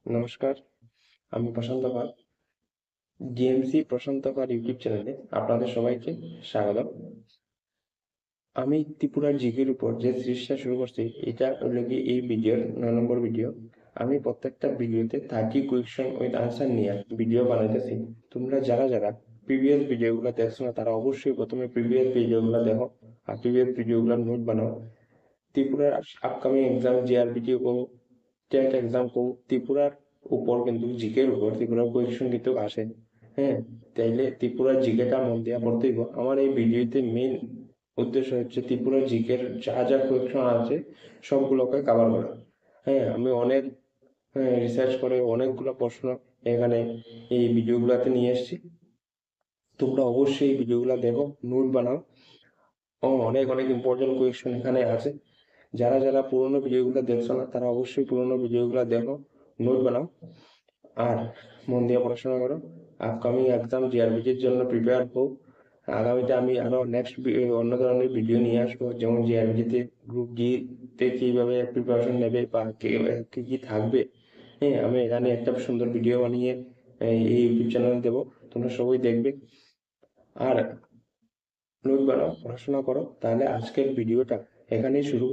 নমস্কার, আমি প্রশান্ত পাল। ডিএমসি প্রশান্ত পাল ইউটিউব চ্যানেলে আপনাদের সবাইকে স্বাগত। আমি ত্রিপুরার জিকের উপর যে সিরিজটা শুরু করছি, এটা হলো গিয়ে এই ভিডিওর 9 নম্বর ভিডিও। আমি প্রত্যেকটা ভিডিওতে 30 কোয়েশ্চন উইথ আনসার নিয়ে ভিডিও বানাইতেছি। তোমরা যারা যারা প্রিভিয়াস ভিডিওগুলো দেখছো না, তারা অবশ্যই প্রথমে প্রিভিয়াস ভিডিওগুলো দেখো আর প্রিভিয়াস ভিডিওগুলোর নোট বানাও। ত্রিপুরার আপকামিং এক্সাম জিআরবিটি কো, টেট এক্সাম কো, ত্রিপুরার উপর কিন্তু জিকের উপর ত্রিপুরার কোয়েশ্চন কিন্তু আসে। হ্যাঁ, তাইলে ত্রিপুরার জিকেটা মন দিয়া পড়তে হইব। আমার এই ভিডিওতে মেইন উদ্দেশ্য হচ্ছে ত্রিপুরার জিকের যা যা কোয়েশ্চন আছে সবগুলোকে কাভার করা। হ্যাঁ, আমি অনেক রিসার্চ করে অনেকগুলো প্রশ্ন এখানে এই ভিডিওগুলোতে নিয়ে এসেছি। তোমরা অবশ্যই এই ভিডিওগুলো দেখো, নোট বানাও। অনেক অনেক ইম্পর্টেন্ট কোয়েশ্চন এখানে আছে। যারা যারা পুরোনো ভিডিওগুলো দেখছো না, তারা অবশ্যই পুরোনো ভিডিওগুলো দেখো, নোট বানাও আর মন দিয়ে পড়াশোনা করো। আপকামিং এক্সাম জিআরবিটির জন্য প্রিপেয়ার হও। আগামীতে আমি আরো নেক্সট অন্য ধরনের ভিডিও নিয়ে আসবো, যেমন জিআরবিটিতে গ্রুপ ডি তে কিভাবে প্রিপারেশন নেবে বা কি কি থাকবে। হ্যাঁ, আমি এখানে একটা সুন্দর ভিডিও বানিয়ে এই ইউটিউব চ্যানেলে দেবো, তোমরা সবাই দেখবে আর নোট বানাও, পড়াশোনা করো। তাহলে আজকের ভিডিওটা এখানেই শুরু।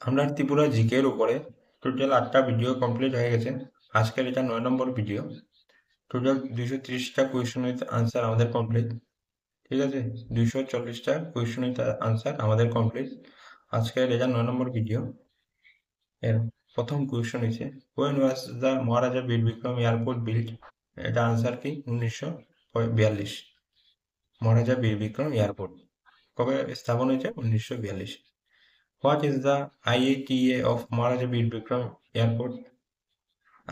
আমরা ত্রিপুরা জিকে এর উপরে টোটাল 8টা ভিডিও কমপ্লিট হয়ে গেছে। আজকের এটা 9 নম্বর ভিডিও। টোটাল 230টা কোয়েশ্চন উইথ আনসার আমাদের কমপ্লিট। ঠিক আছে, 240টা কোয়েশ্চন উইথ আনসার আমাদের কমপ্লিট। আজকের এটা 9 নম্বর ভিডিও। এর প্রথম কোয়েশ্চন হয়েছে, ওয়েন ওয়াজ দ্য মহারাজা বীর বিক্রম এয়ারপোর্ট বিল্ড? এটা আনসার কি? 1942। মহারাজা বীর বিক্রম এয়ারপোর্ট কবে স্থাপন হয়েছে? 1942। হোয়াট ইজ দ্য আইএটিএ অফ মহারাজা বীর বিক্রম এয়ারপোর্ট?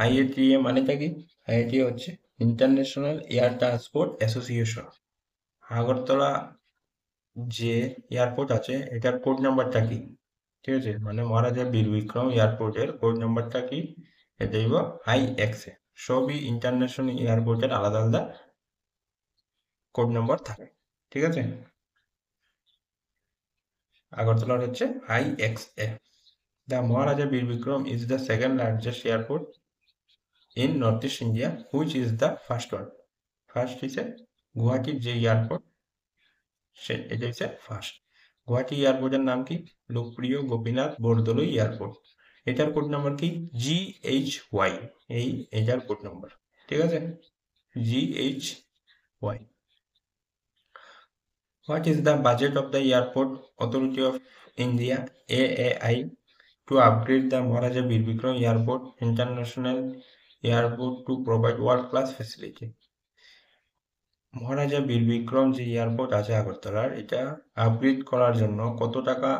আইএটিএ মানেটা কি? আইএটিএ হচ্ছে international air transport association. Agartala যে এয়ারপোর্ট আছে, এটার কোড নাম্বারটা কি? ঠিক আছে, মানে মহারাজা বীর বিক্রম এয়ারপোর্টের কোড নাম্বারটা কি? এটা হইব IXA। সবই ইন্টারন্যাশনাল এয়ারপোর্টের আলাদা আলাদা কোড নাম্বার থাকে। ঠিক আছে, আগরতলার হচ্ছে IXA। The Maharaja Bir Vikram is the second largest airport in Northeast India. Which is the first one? First হচ্ছে গুয়াহাটির যে এয়ারপোর্ট, এটা হচ্ছে ফার্স্ট। গুয়াহাটি এয়ারপোর্টের নাম কি? লোকপ্রিয় গোপীনাথ বরদলৈ এয়ারপোর্ট। এটার কোড নাম্বার কি? GHY। এটার কোড নাম্বার, ঠিক আছে, GHY। What is the budget of the airport authority of India AAI to upgrade the Maharaja Bir Vikram Airport International Airport to provide world-class facility? মহারাজা বীর বিক্রম যে airport আছে আগরতলার, এটা upgrade করার জন্য কত টাকা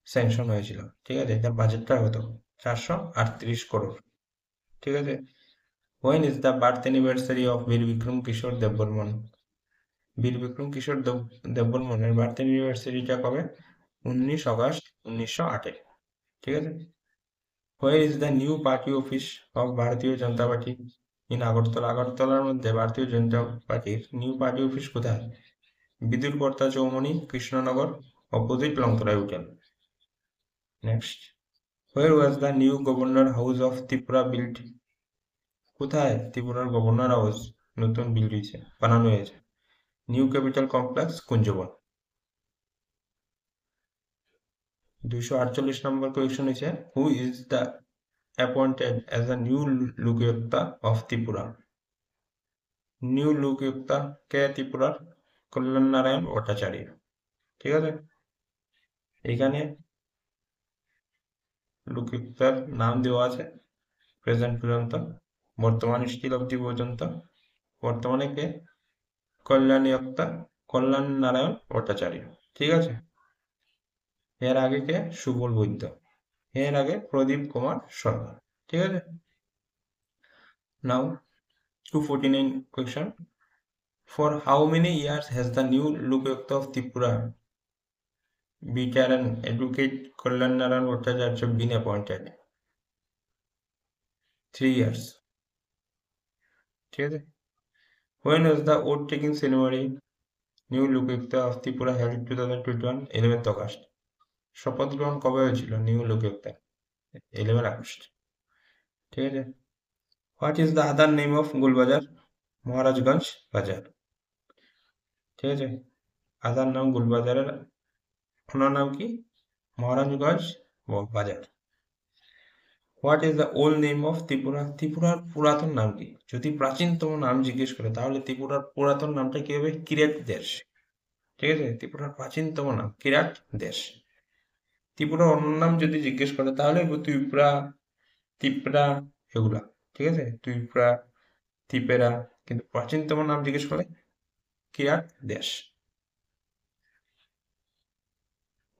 স্যাংশন হয়েছিল? ঠিক আছে, এটার বাজেটটা কত? 438 করোড়। ঠিক আছে। When is the birth anniversary of বীর বিক্রম কিশোর দেববর্মন? বীর বিক্রম কিশোর দেববর্মনের বার্থ অ্যানিভার্সারিটা কবে? 19 আগস্ট 1908। ঠিক আছে। Where is the new party office of ভারতীয় জনতা পার্টি ইন আগরতলা? আগরতলার মধ্যে ভারতীয় জনতা পার্টির নিউ পার্টি অফিস কোথায়? Bidurkarta Chowmuhani, Krishnanagar, opposite Longtharai hotel. Next, where was the new governor house of Tripura build? কোথায় ত্রিপুরার গভর্নর হাউস নতুন বিল্ড হয়েছে, বানানো হয়েছে? New capital complex, Kunjaban. 248 নম্বর কোয়েশ্চন হয়েছে, who is the appointed as the new Lokayukta of Tripura? New Lokayukta কে ত্রিপুরার? কল্যাণ নারায়ণ ভট্টাচার্য। ঠিক আছে, এখানে লোকায়ুক্তার নাম দেওয়া আছে প্রেজেন্ট পর্যন্ত, বর্তমান স্টিল অবধি পর্যন্ত। বর্তমানে কে? কল্যাণীয়ক্তা কল্যাণ নারায়ণ ভট্টাচার্য। ঠিক আছে, এর আগে কে? সুবল বৈদ্য। এর আগে প্রদীপ কুমার শর্মা। ঠিক আছে। নাও 249 question. For how many years has the new Lokayukta of Tripura, veteran advocate Kalyan Narayan Bhattacharya been appointed? 3 years. ঠিক আছে। When was the oath taking ceremony new Lokayukta of Tripura held 2021? 11th August. শপথ গ্রহণ কবে হয়েছিল নিউ লোকায়ুক্তা? 11 আগস্ট। ঠিক আছে। What is the other name of Golbazar? Maharajganj বাজার। ঠিক আছে, আদার নাম গোলবাজারের ওনার নাম কি? মহারাজগঞ্জ বাজার। What is the old name of Tripura? ত্রিপুরার পুরাতন নাম কি? যদি প্রাচীনতম নাম জিজ্ঞেস করে তাহলে ত্রিপুরার পুরাতন নামটা কি হবে? কিরাত দেশ। ঠিক আছে, ত্রিপুরার প্রাচীনতম নাম কিরাত দেশ। ত্রিপুরার অন্য নাম যদি জিজ্ঞেস করে তাহলে ত্রিপুরা, ত্রিপুরা, এগুলা। ঠিক আছে, ত্রিপুরা, ত্রিপুরা। কিন্তু প্রাচীনতম নাম জিজ্ঞেস করে কিরাত দেশ।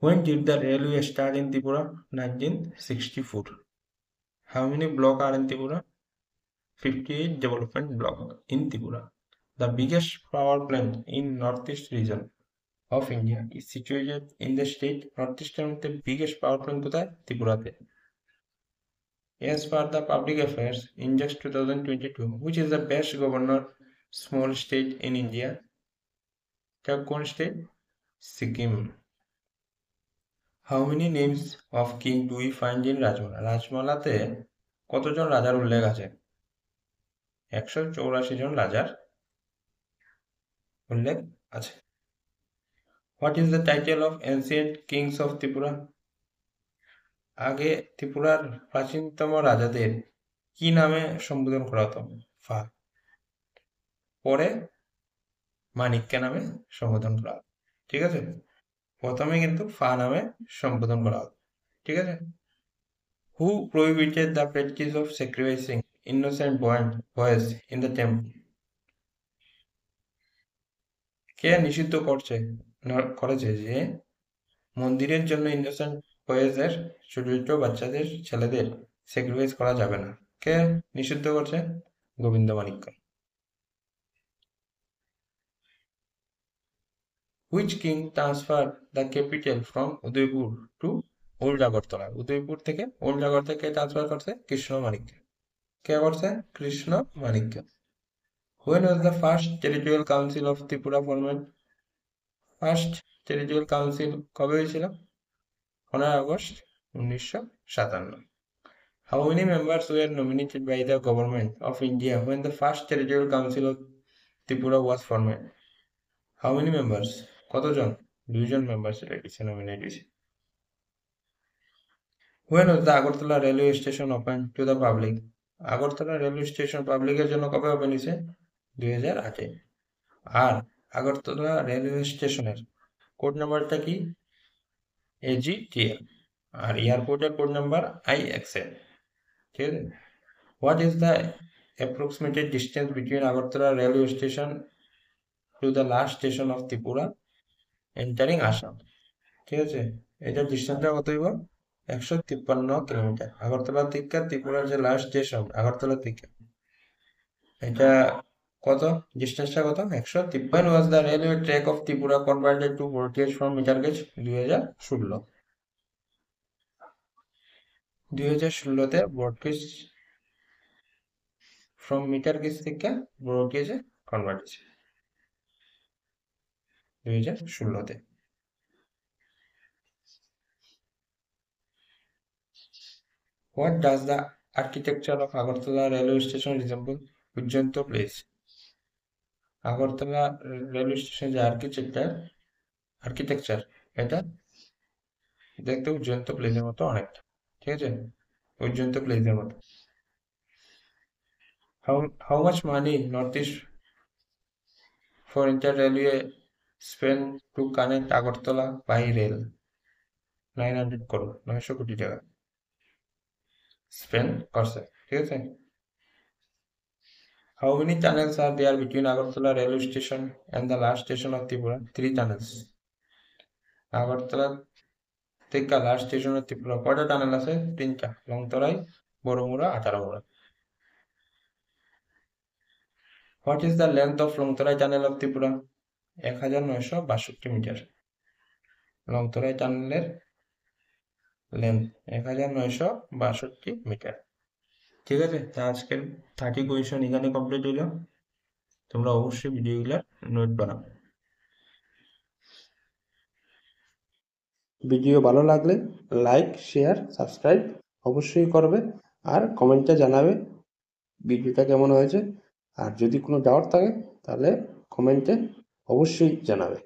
When did the railway start in Tripura? 1964. How many blocks are in Tripura? 58 development block in Tripura. The biggest power plant in northeast region of India is situated in the state northeastern. The biggest power plant কোথায়? ত্রিপুরাতে। As per the public affairs index 2022, which is the best governor small state in India? কোন state? Sikkim. How many names of king do we find in Rajmala? রাজমালাতে কতজন রাজার উল্লেখ আছে? 184 জন রাজার উল্লেখ আছে। What is the title of ancient kings of Tripura? আগে ত্রিপুরার প্রাচীনতম রাজাদের কি নামে সম্বোধন করা হতো? ফা। পরে মানিক্য নামে সম্বোধন করা হতো। ঠিক আছে, প্রথমে কিন্তু ফা নামে সম্বোধন করা হতো। ঠিক আছে। Who prohibited the practice of sacrificing innocent boys in the temple? কে নিষিদ্ধ করেছে যে মন্দিরের জন্য ইনোসেন্ট বয়েজের, ছোট ছোট বাচ্চাদের, ছেলেদের স্যাক্রিফাইস করা যাবে না? কে নিষিদ্ধ করছে? Govinda Manikya. Which king transferred the capital from Udaipur to Old Agartala? Udaipur থেকে ওল্ড আগরতলা কে ট্রান্সফার করছে? কৃষ্ণ মাণিক্য। কে করছে? Krishna Manikya. When was the first territorial council of Tripura formed? First territorial council কবে হয়েছিল? 15 August 1957। How many members were nominated by the government of India when the first territorial council of Tripura was formed? How many members? কতজন? 2 জন members nominate হয়েছে। When was the Agartala railway station opened to the public? Agartala railway station পাবলিকের জন্য কবে open হয়েছে? 2008-এ। আর Agartala railway স্টেশনের code নাম্বারটা কি? AGTL। আর এয়ারপোর্টের কোড নাম্বার IXL। ঠিক আছে। What is the approximated distance between Agartala railway station to the last station of Tripura entering Assam? ঠিক আছে, এটার ডিস্টেন্সটা কত হইব? 153 কিলোমিটার। আগরতলা থেকে ত্রিপুরার যে লাস্ট স্টেশন আগরতলা থেকে, এটা কত? ডিস্টেন্সটা কত? 153। Was the railway track of Tripura converted to broad gauge from metre gauge? 2016। 2016-তে broad gauge from metre gauge থেকে ব্রড গেজে কনভার্ট হয়েছে 2016-তে। What does the architecture of Agartala railway station resemble? Ujjayanta palace. Agartala railway station যে architecture এটা দেখতে উজ্জয়ন্ত প্লেসের মতো অনেকটা। ঠিক আছে, উজ্জয়ন্ত প্লেসের মতো। How much money Northeast for inter railway spend to connect Agartala by rail? 900 crore, 900 কোটি টাকা স্পেন্ড করছে। ঠিক আছে। How many tunnels are there between Agartala railway station and the last station of Tripura? 3 tunnels. Agartala থেকে last station of Tripura কয়টা tunnel আছে? 3টা। Longtarai, Baramura, Atharamura. What is the length of Longtarai tunnel of Tripura? 1962 metre. Longtarai টানেলের লেন্থ 1962 মিটার। ঠিক আছে, তা আজকের 30 কোয়েশন এখানে কমপ্লিট হইল। তোমরা অবশ্যই ভিডিওগুলো নোট বানাও। ভিডিও ভালো লাগলে লাইক, শেয়ার, সাবস্ক্রাইব অবশ্যই করবে আর কমেন্টে জানাবে ভিডিওটা কেমন হয়েছে। আর যদি কোনো ডাউট থাকে তাহলে কমেন্টে অবশ্যই জানাবে।